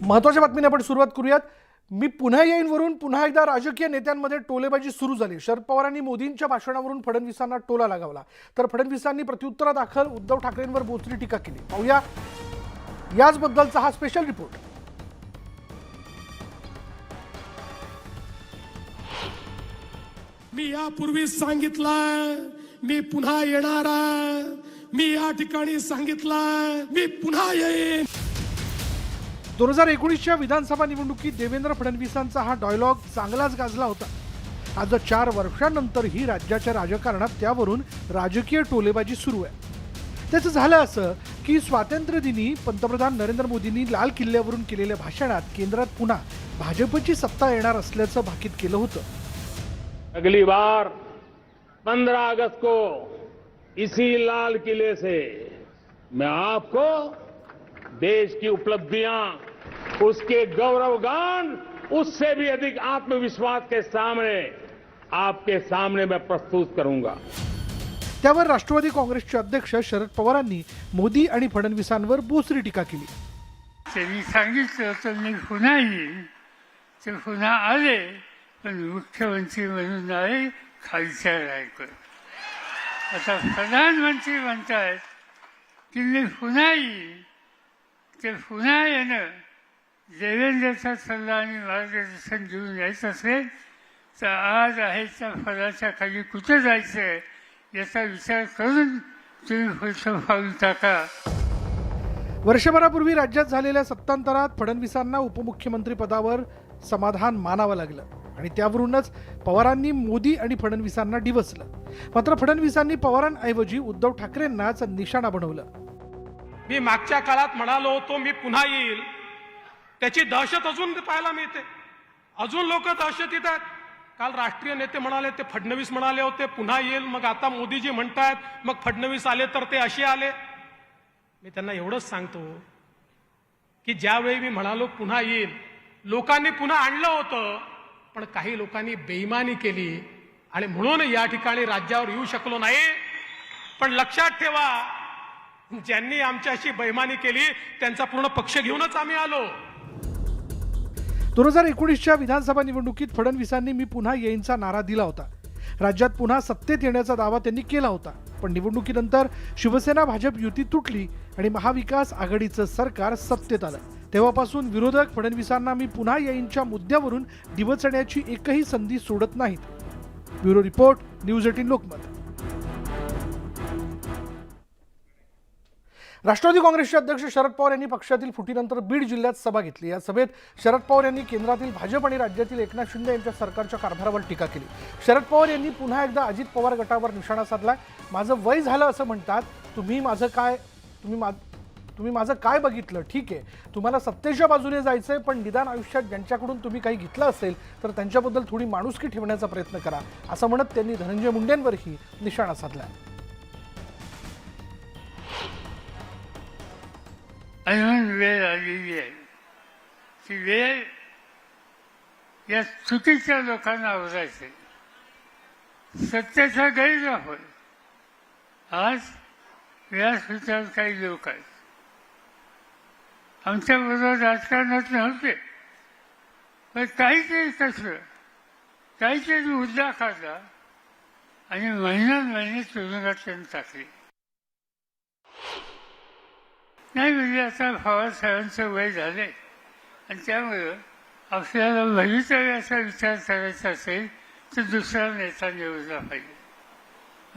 महत्त्वाच्या बातमीने आपण सुरुवात करूयात. मी पुन्हा येईन वरून पुन्हा एकदा राजकीय नेत्यांमध्ये टोलेबाजी सुरू झाली. शरद पवारांनी मोदींच्या भाषणावरून फडणवीसांना टोला लगावला, तर फडणवीसांनी प्रत्युत्तरादाखल उद्धव ठाकरेंवर बोचरी टीका केली. पाहूया याचबद्दलचा हा स्पेशल रिपोर्ट. मी यापूर्वीच सांगितलंय, मी पुन्हा येणार आहे. मी या ठिकाणी सांगितलंय, मी पुन्हा येईन. 2019च्या विधानसभा निवडणुकीत देवेंद्र फडणवीसांचा हा डायलॉग चांगलाच गाजला होता. आज 4 वर्षांनंतरही राज्याच्या राजकारणात त्यावरून राजकीय टोलेबाजी सुरू आहे. त्याचं झालं असं की स्वातंत्र्यदिनी पंतप्रधान नरेंद्र मोदींनी लाल किल्ल्यावरून केलेल्या भाषणात केंद्रात पुन्हा भाजपची सत्ता येणार असल्याचं भाकीत केलं होतं. अगली बार 15 अगस्त को इसी लाल किले से मैं आपको देश की उपलब्धियां, उसके गौरवगान, उससे भी अधिक आत्मविश्वास के सामने आपके सामने मैं प्रस्तुत करूंगा. त्यावर राष्ट्रवादी काँग्रेसचे अध्यक्ष शरद पवारांनी मोदी आणि फडणवीसांवर बोचरी टीका केली. त्यांनी सांगितलं होतं मी पुन्हा येईन, ते पुन्हा आले, पण मुख्यमंत्री म्हणून नाही, खालच्या रायकर. आता प्रधानमंत्री म्हणतायत की मी पुन्हा येईन. ते पुन्हा येणं देवेंद्रचा सल्ला आणि मार्गदर्शन घेऊन यायचं असेल तर आज आहे त्या फळाच्या खाली कुठं जायचं याचा विचार करून तुम्ही पुढचं पाऊल टाका. वर्षभरापूर्वी राज्यात झालेल्या सत्तांतरात फडणवीसांना उपमुख्यमंत्री पदावर समाधान मानावं लागलं आणि त्यावरूनच पवारांनी मोदी आणि फडणवीसांना डिवचलं. मात्र फडणवीसांनी पवारांऐवजी उद्धव ठाकरेंनाच निशाणा बनवलं. मी मागच्या काळात म्हणालो होतो मी पुन्हा येईल, त्याची दहशत अजून पाहायला मिळते. अजून लोक दहशतीत आहेत. काल राष्ट्रीय नेते म्हणाले, ते फडणवीस म्हणाले होते पुन्हा येईल, मग आता मोदीजी म्हणतायत, मग फडणवीस आले तर ते असे आले. मी त्यांना एवढंच सांगतो की ज्यावेळी मी म्हणालो पुन्हा येईल, लोकांनी पुन्हा आणलं होतं, पण काही लोकांनी बेईमानी केली आणि म्हणून या ठिकाणी राज्यावर येऊ शकलो नाही. पण लक्षात ठेवा, ज्यांनी आमच्याशी बेईमानी केली त्यांचा पूर्ण पक्ष घेऊनच आम्ही आलो. 2019च्या विधानसभा निवडणुकीत फडणवीसांनी मी पुन्हा येईनचा नारा दिला होता. राज्यात पुन्हा सत्तेत येण्याचा दावा त्यांनी केला होता. पण निवडणुकीनंतर शिवसेना भाजप युती तुटली आणि महाविकास आघाडीचं सरकार सत्तेत आलं. तेव्हापासून विरोधक फडणवीसांना मी पुन्हा येईनच्या मुद्द्यावरून डिवचण्याची एकही संधी सोडत नाहीत. Bureau report, news 18 Lokmat. राष्ट्रवादी काँग्रेसचे अध्यक्ष शरद पवार यांनी पक्षातील फुटीनंतर बीड जिल्ह्यात सभा घेतली. या सभेत शरद पवार यांनी केंद्रातील भाजप आणि राज्यातील एकनाथ शिंदे यांच्या सरकारच्या कारभारावर टीका केली. शरद पवार यांनी पुन्हा एकदा अजित पवार गटावर निशाणा साधलाय. माझं वय झालं असं म्हणतात. तुम्ही माझं काय बघितलं? ठीक आहे, तुम्हाला सत्तेच्या बाजूने जायचंय, पण निदान आयुष्यात ज्यांच्याकडून तुम्ही काही घेतलं असेल तर त्यांच्याबद्दल थोडी माणुसकी ठेवण्याचा प्रयत्न करा, असं म्हणत त्यांनी धनंजय मुंडेंवरही निशाणा साधलाय. अजून वेळ आलेली आहे. ती वेळ या चुकीच्या लोकांना आवरायचे, सत्याचा गैरवापर. आज व्यासपीठावर काही लोक आहेत, आमच्याबरोबर राजकारणात नव्हते, पण काहीतरी कसलं, काहीतरी मुद्दा काढला आणि महिने तुरुंगात त्यांनी टाकले. नाही म्हणजे आता पवारसाहेबांचं वय झालंय आणि त्यामुळं आपल्याला भवितव्याचा विचार करायचा असेल तर दुसरा नेता निवडला पाहिजे.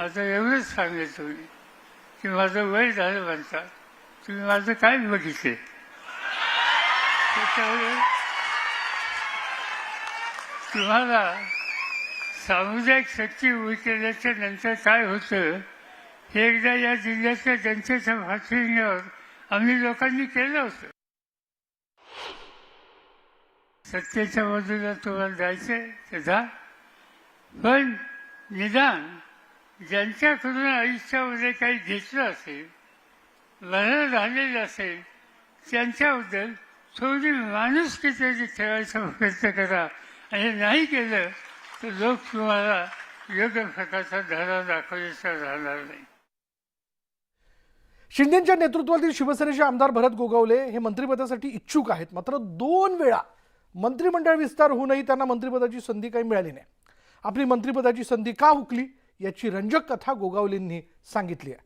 आता एवढंच सांगेल तुम्ही की माझं वय झालं म्हणतात, तुम्ही माझं काय बघितले? त्याच्यामुळे तुम्हाला सामुदायिक शक्ती उभी केल्याच्या नंतर काय होतं हे एकदा या जिल्ह्यातल्या जनतेच्या पाठिंब्यावर आम्ही लोकांनी केलं होतं. सत्तेच्या बाजूला तुम्हाला जायचंय तर जा, पण निदान ज्यांच्याकडून आयुष्यामध्ये काही घेतलं असेल, बरं झालेलं असेल, त्यांच्याबद्दल थोडी माणुसकी तरी ठेवायचा प्रयत्न करा. आणि नाही केलं तर लोक तुम्हाला योग्य प्रकारचा धडा दाखवण्याचा राहणार नाही. शिंदेच्या नेतृत्वातील शिवसेनेचे आमदार भरत गोगावले हे मंत्रिपदासाठी इच्छुक आहेत, मात्र 2 वेळा मंत्रिमंडळ विस्तार होऊनही त्यांना मंत्रिपदाची संधी काही मिळाली नाही. आपली मंत्रिपदाची संधी का हुकली याची रंजक कथा गोगावलेंनी सांगितली आहे.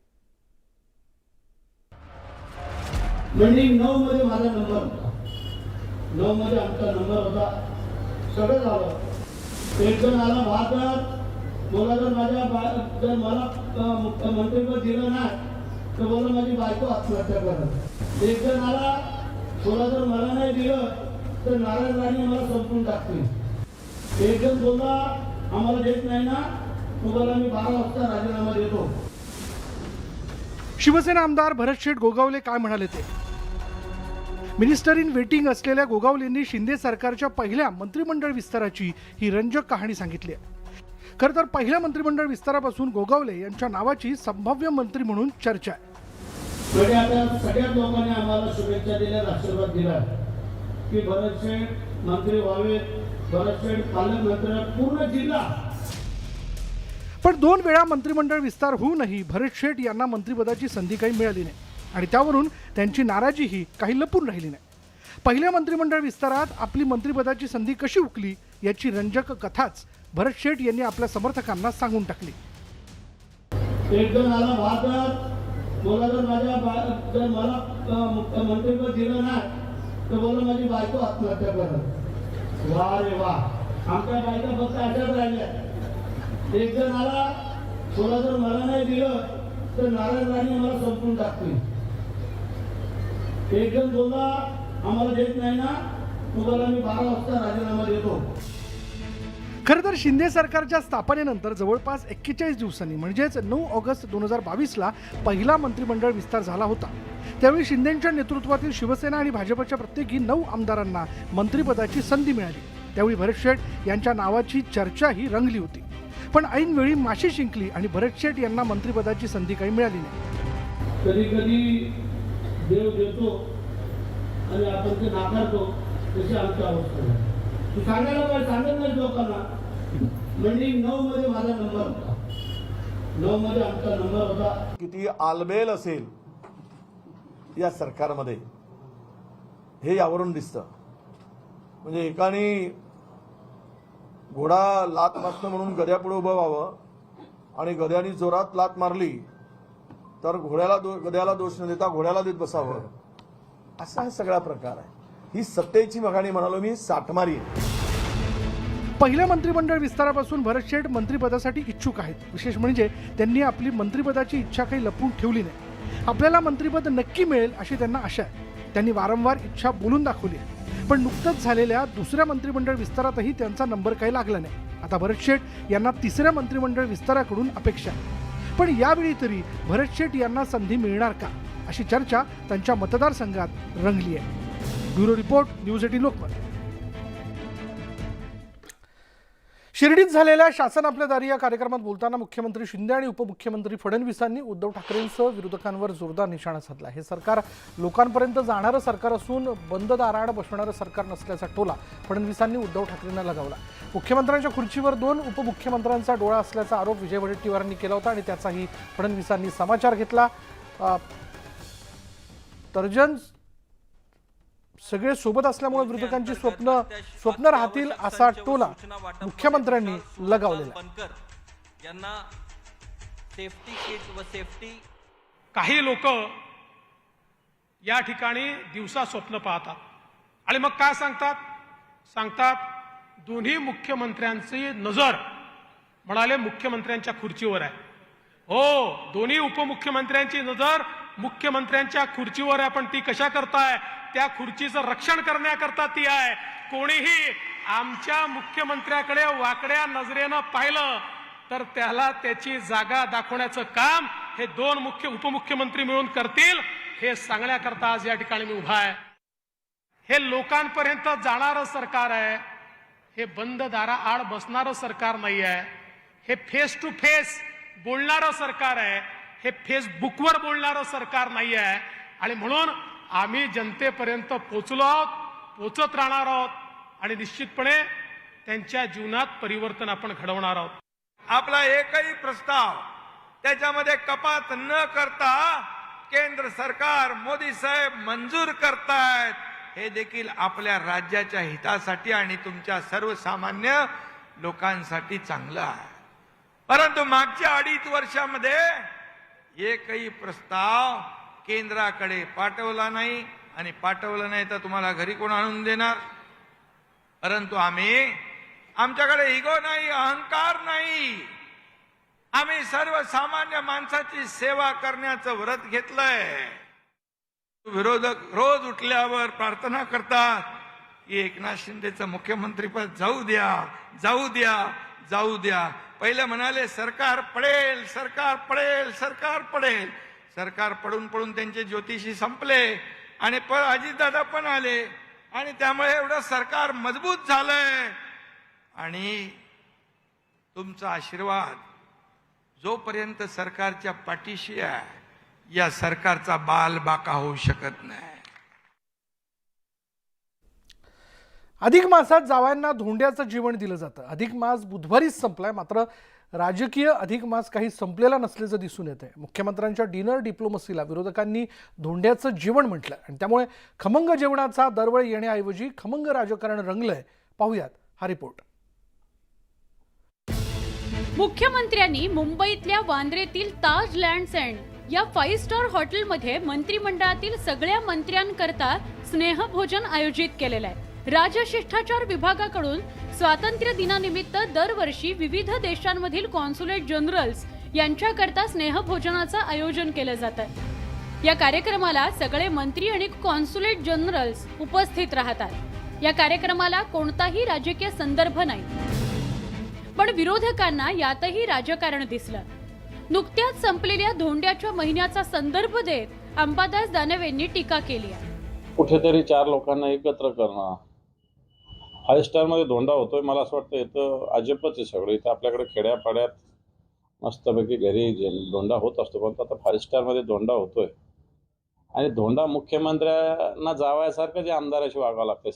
मंडी 9 मध्ये माझा नंबर होता. 9 मध्ये आमचा नंबर होता. सगळं झालं. एक जण आला भारतात बोला, जर मला मंत्रिपद दिलं नाही तर बोला माझी बायको आत्महत्या करत. एक जण आला बोला, जर मला नाही दिलं तर नारायण राणे मला संपून टाकतील. एक जण बोलला आम्हाला देत नाही ना तुम्हाला मी 12 वाजता राजीनामा देतो. शिवसेना आमदार भरत शेठ गोगावले काय म्हणाले ते. मिनिस्टर इन वेटिंग असलेल्या गोगावलेंनी शिंदे सरकारच्या पहिल्या मंत्रिमंडळ विस्ताराची ही रंजक कहाणी सांगितली आहे. खरं तर पहिल्या मंत्रिमंडळ विस्तारापासून गोगावले यांच्या नावाची संभाव्य मंत्री म्हणून चर्चा आहे. म्हणजे आता सगळ्याच लोकांनी आम्हाला शुभेच्छा दिल्या, आशीर्वाद दिला की भरत शेठ मंत्री व्हावेत, भरत शेठ पालकमंत्री पूर्ण जिल्हा. पण 2 वेळा मंत्रिमंडळ विस्तार होऊनही भरत शेठ यांना मंत्रिपदाची संधी काही मिळाली नाही आणि त्यावरून त्यांची नाराजीही काही लपून राहिली नाही. पहिल्या मंत्रिमंडळ विस्तारात आपली मंत्रिपदाची संधी कशी हुकली याची रंजक कथाच भरत शेठ यांनी आपल्या समर्थकांना सांगून टाकली. एक जण आला भारतात बोला, जर मला मंत्रिपद दिलं नाही तर बोला माझी बायको आत्महत्या करत. वा रे वा, आमच्या बायका फक्त अशाच राहिल्या. एक जण आला बोला, जर मला नाही दिलं तर नारायण राणे मला संपून टाकतील. एक जण बोलला आम्हाला देत नाही ना तुम्हाला मी 12 वाजता राजीनामा देतो. खरं तर शिंदे सरकारच्या स्थापनेनंतर जवळपास 41 दिवसांनी म्हणजेच 9 ऑगस्ट 2022ला पहिला मंत्रिमंडळ विस्तार झाला होता. त्यावेळी शिंदेच्या नेतृत्वातील शिवसेना आणि भाजपच्या प्रत्येकी 9 आमदारांना मंत्रिपदाची संधी मिळाली. त्यावेळी भरत शेठ यांच्या नावाची चर्चाही रंगली होती. पण ऐनवेळी माशी शिंकली आणि भरत शेठ यांना मंत्रिपदाची संधी काही मिळाली नाही. कधी कधी देव देतो आणि आपण ते नाकारतो, तशी आमची अवस्था आहे. तू सांगायला पाहिजे, सांगत नाही लोकांना. म्हणजे 9 मध्ये माझा नंबर होता. 9 मध्ये आमचा नंबर होता. किती आलबेल असेल या सरकारमध्ये हे यावरून दिसतं. म्हणजे एकाने घोडा लात मारणं म्हणून गद्यापुढे उभं व्हावं आणि गद्याने जोरात लात मारली तर गद्याला दोष न देता घोड्याला देत बसावं, असा हा सगळा प्रकार आहे. ही सत्तेची मघाणी म्हणालो मी साठमारी आहे. पहिल्या मंत्रिमंडळ विस्तारापासून भरत शेठ मंत्रिपदासाठी इच्छुक आहेत. विशेष म्हणजे त्यांनी आपली मंत्रिपदाची इच्छा काही लपवून ठेवली नाही. आपल्याला मंत्रिपद नक्की मिळेल अशी त्यांना आशा आहे. त्यांनी वारंवार इच्छा बोलून दाखवली आहे. पण नुकतंच झालेल्या दुसऱ्या मंत्रिमंडळ विस्तारातही त्यांचा नंबर काही लागला नाही. आता भरत शेठ यांना तिसऱ्या मंत्रिमंडळ विस्ताराकडून अपेक्षा आहे. पण यावेळी तरी भरत शेठ यांना संधी मिळणार का अशी चर्चा त्यांच्या मतदारसंघात रंगली आहे. Bureau report, news 18 Lokmat. शिर्डीत झालेल्या शासन आपल्या दारी या कार्यक्रमात बोलताना मुख्यमंत्री शिंदे आणि उपमुख्यमंत्री फडणवीसांनी उद्धव ठाकरेंसह विरोधकांवर जोरदार निशाणा साधला. हे सरकार लोकांपर्यंत जाणारं सरकार असून बंद दाराआड बसणारं सरकार नसल्याचा टोला फडणवीसांनी उद्धव ठाकरेंना लगावला. मुख्यमंत्र्यांच्या खुर्चीवर 2 उपमुख्यमंत्र्यांचा डोळा असल्याचा आरोप विजय वडेट्टीवारांनी केला होता आणि त्याचाही फडणवीसांनी समाचार घेतला. तर्जन सगळे सोबत असल्यामुळे विरोधकांची स्वप्न राहतील असा टोला मुख्यमंत्र्यांनी लगावलेला. काही लोक या ठिकाणी दिवसा स्वप्न पाहतात आणि मग काय सांगतात दोन्ही मुख्यमंत्र्यांची नजर म्हणाले मुख्यमंत्र्यांच्या खुर्चीवर आहे. हो, दोन्ही उपमुख्यमंत्र्यांची नजर मुख्यमंत्र्यांच्या खुर्चीवर आहे. पण ती कशा करताय? त्या खुर्चीचं रक्षण करण्याकरता ती आहे. कोणीही आमच्या मुख्यमंत्र्याकडे वाकड्या नजरेनं पाहिलं तर त्याला त्याची जागा दाखवण्याचं काम हे 2 उपमुख्यमंत्री मिळून करतील हे सांगण्याकरता आज या ठिकाणी मी उभा आहे. हे लोकांपर्यंत जाणारं सरकार आहे. हे बंद दाराआड बसणारं सरकार नाही आहे. हे फेस टू फेस बोलणारं सरकार आहे. हे फेसबुकवर बोलणारं सरकार नाही आहे. आणि म्हणून आम्ही जनतेपर्यंत पोहोचलो आहोत, पोहोचत राहणार आहोत आणि निश्चितपणे त्यांच्या जीवनात परिवर्तन आपण घडवणार आहोत. आपला एकही प्रस्ताव त्याच्यामध्ये कपात न करता केंद्र सरकार मोदी साहेब मंजूर करतायत हे देखील आपल्या राज्याच्या हितासाठी आणि तुमच्या सर्वसामान्य लोकांसाठी चांगलं आहे. परंतु मागच्या 2.5 वर्षामध्ये एकही प्रस्ताव केंद्राकडे पाठवला नाही आणि पाठवलं नाही तर तुम्हाला घरी कोण आणून देणार. परंतु आमच्याकडे इगो नाही, अहंकार नाही. आम्ही सर्वसामान्य माणसाची सेवा करण्याचं व्रत घेतलंय. विरोधक रोज उठल्यावर प्रार्थना करतात की एकनाथ शिंदेचं मुख्यमंत्रीपद जाऊ द्या, जाऊ द्या, जाऊ द्या. पहिले म्हणाले सरकार पडेल, सरकार पडेल, सरकार पडेल. सरकार पडून पडून त्यांचे ज्योतिषी संपले आणि अजितदादा पण आले आणि त्यामुळे एवढं सरकार मजबूत झालंय. आणि तुमचा आशीर्वाद जोपर्यंत सरकारच्या पाठीशी आहे, या सरकारचा बाल बाका होऊ शकत नाही. अधिक मासात जावयांना धोंड्याचं जेवण दिलं जातं. अधिक मास बुधवारीच संपलाय, मात्र राजकीय अधिक मास काही संपलेला नसल्याचं दिसून येत आहे. मुख्यमंत्र्यांच्या डिनर डिप्लोमसीला विरोधकांनी धोंड्याचं जेवण म्हटलं आणि त्यामुळे खमंग जेवणाचा दरवेळी येण्याऐवजी खमंग राजकारण रंगलंय. पाहुयात हा रिपोर्ट. मुख्यमंत्र्यांनी मुंबईतल्या वांद्रेतील ताज लँड्स एंड या 5 स्टार हॉटेलमध्ये मंत्रिमंडळातील सगळ्या मंत्र्यांकरता स्नेहभोजन आयोजित केलेलं आहे. राजशिष्टाचार विभागाकडून स्वातंत्र्य दिनानिमित्त दरवर्षी विविध देशांमधील कॉन्सुलेट जनरल्स यांच्याकरता स्नेहभोजनाचं आयोजन केलं जातं. या कार्यक्रमाला सगळे मंत्री आणि कॉन्सुलेट जनरल्स उपस्थित राहतात. या कार्यक्रमाला कोणताही राजकीय संदर्भ नाही, पण विरोधकांना यातही राजकारण दिसलं. नुकत्याच संपलेल्या धोंड्याच्या महिन्याचा संदर्भ देत अंबादास दानवेंनी टीका केली आहे. कुठेतरी 4 लोकांना एकत्र करणं, 5 स्टारमध्ये धोंडा होतोय. मला असं वाटतं इथं अजबच आहे सगळं. इथं आपल्याकडे खेड्यापाड्यात मस्तपैकी घरी धोंडा होत असतो, पण आता 5 स्टारमध्ये धोंडा होतोय. आणि धोंडा मुख्यमंत्र्यांना जावयासारखं जे आमदाराशी वागावं लागतंय.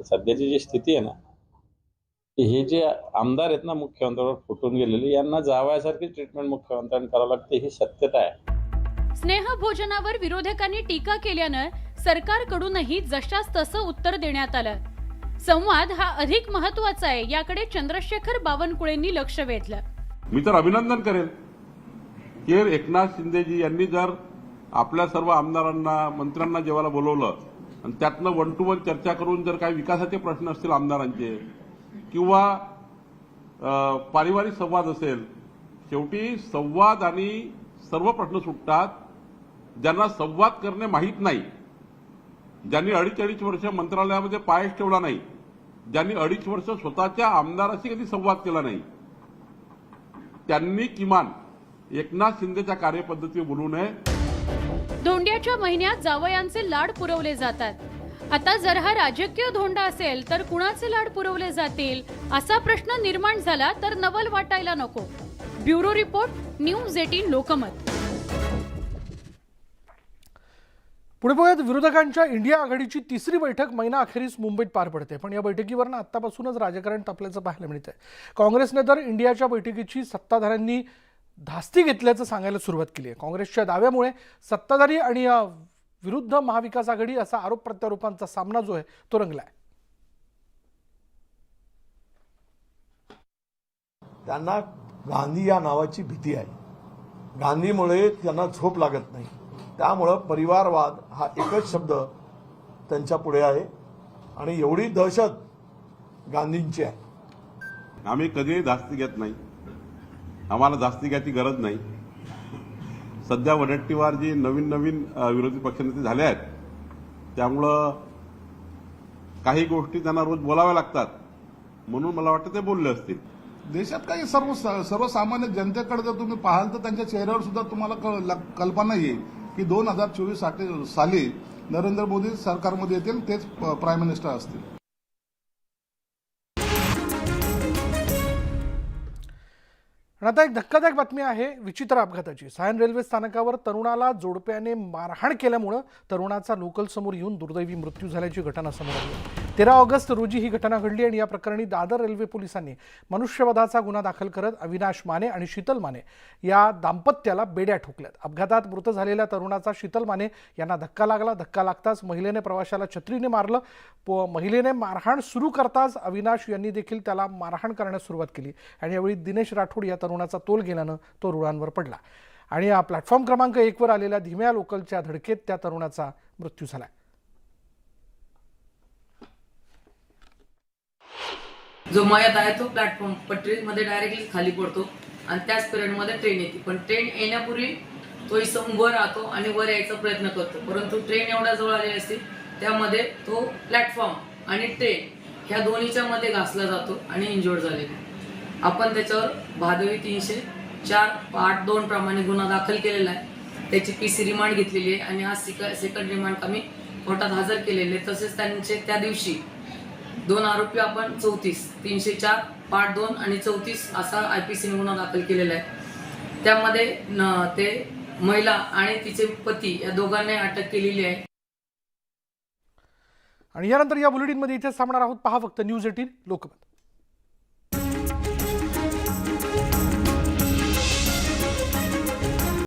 सध्याची जी स्थिती आहे ना, हे जे आमदार आहेत ना मुख्यमंत्र्यावर फुटून गेलेले, यांना जावयासारखी ट्रीटमेंट मुख्यमंत्र्यांनी करावं लागते, ही सत्यता आहे. स्नेहभोजनावर विरोधकांनी टीका केल्यानं सरकारकडूनही जशास तसं उत्तर देण्यात आलं. संवाद हा अधिक महत्वाचा आहे, याकडे चंद्रशेखर बावनकुळेंनी लक्ष वेधलं. मी तर अभिनंदन करेन की एकनाथ शिंदेजी यांनी जर आपल्या सर्व आमदारांना, मंत्र्यांना जेवायला बोलवलं आणि त्यातनं 1 to 1 चर्चा करून जर काही विकासाचे प्रश्न असतील आमदारांचे किंवा पारिवारिक संवाद असेल, शेवटी संवाद आणि सर्व प्रश्न सुटतात. ज्यांना संवाद करणे माहीत नाही, ज्यांनी 2.5 वर्ष मंत्रालयामध्ये पायच ठेवला नाही, ज्यांनी 2.5 वर्ष स्वतःच्या आमदाराशी कधी संवाद केला नाही, त्यांनी किमान एकनाथ शिंदेच्या कार्यपद्धती बोलू नये. धोंड्याच्या महिन्यात जावयांचे लाड पुरवले जातात. आता जर हा राजकीय धोंडा असेल तर कुणाचे लाड पुरवले जातील असा प्रश्न निर्माण झाला तर नवल वाटायला नको. Bureau report, news 18 Lokmat. पुढे बघूयात. विरोधकांच्या इंडिया आघाडीची 3री बैठक महिनाअखेरीस मुंबईत पार पडते, पण या बैठकीवरनं आतापासूनच राजकारण तापल्याचं पाहायला मिळतंय. काँग्रेसने तर इंडियाच्या बैठकीची सत्ताधाऱ्यांनी धास्ती घेतल्याचं सांगायला सुरुवात केली आहे. काँग्रेसच्या दाव्यामुळे सत्ताधारी आणि विरुद्ध महाविकास आघाडी असा आरोप प्रत्यारोपांचा सामना जो आहे तो रंगलाय. त्यांना गांधी या नावाची भीती आहे. गांधीमुळे त्यांना झोप लागत नाही. त्यामुळं परिवारवाद हा एकच शब्द त्यांच्या पुढे आहे आणि एवढी दहशत गांधींची आहे. आम्ही कधीही धास्ती घेत नाही. आम्हाला धास्ती घ्यायची गरज नाही. सध्या वडेट्टीवार जी नवीन विरोधी पक्षनेते झाले आहेत, त्यामुळं काही गोष्टी त्यांना रोज बोलाव्या लागतात, म्हणून मला वाटतं ते बोलले असतील. देशात काही सर्वसामान्य जनतेकडे जर तुम्ही पाहाल तर त्यांच्या चेहऱ्यावर सुद्धा तुम्हाला कल्पना येईल की 2024 साली नरेंद्र मोदी सरकारमध्ये येतील, तेच प्राईम मिनिस्टर असतील. आणि आता एक धक्कादायक बातमी आहे विचित्र अपघाताची. सायन रेल्वे स्थानकावर तरुणाला जोडप्याने मारहाण केल्यामुळं तरुणाचा लोकल समोर येऊन दुर्दैवी मृत्यू झाल्याची घटना समोर आली. 13 ऑगस्ट रोजी ही घटना घडली आणि या प्रकरणी दादर रेल्वे पोलिसांनी मनुष्यवधाचा गुन्हा दाखल करत अविनाश माने आणि शीतल माने या दाम्पत्याला बेड्या ठोकल्यात. अपघातात मृत झालेल्या तरुणाचा शीतल माने यांना धक्का लागला. धक्का लागताच महिलेने प्रवाशाला छत्रीने मारलं. महिलेने मारहाण सुरू करताच अविनाश यांनी देखील त्याला मारहाण करण्यास सुरुवात केली आणि यावेळी दिनेश राठोड या तरुणाचा तोल गेल्यानं तो रुळांवर पडला आणि या प्लॅटफॉर्म क्रमांक 1 वर आलेल्या धीम्या लोकलच्या धडकेत त्या तरुणाचा मृत्यू झाला. जो मयत आहे तो प्लॅटफॉर्म पटरीमध्ये डायरेक्टली खाली पडतो आणि त्याच पिरियडमध्ये ट्रेन येते. पण ट्रेन येण्यापूर्वी तो इसम वर राहतो आणि वर यायचा प्रयत्न करतो, परंतु ट्रेन एवढ्या जवळ आलेली असते त्यामध्ये तो प्लॅटफॉर्म आणि ट्रेन ह्या दोन्हीच्या मध्ये घासला जातो आणि इंज्युअर्ड झालेला. आपण त्याच्यावर भादवी 304(8)(2) प्रमाणे गुन्हा दाखल केलेला आहे. त्याची PC रिमांड घेतलेली आहे आणि आज सेकंड रिमांड आम्ही कोर्टात हजर केलेले. तसेच त्यांचे त्या दिवशी 2 आरोपी आपण 34, 304 पार्ट 2 आणि 34 असा IPC गुन्हा दाखल केलेला आहे. त्यामध्ये ते महिला आणि तिचे पती या दोघांना अटक केलेली आहे. आणि यानंतर या बुलेटिनमध्ये इथेच थांबणार आहोत. पहा फक्त न्यूज 18 लोकमत.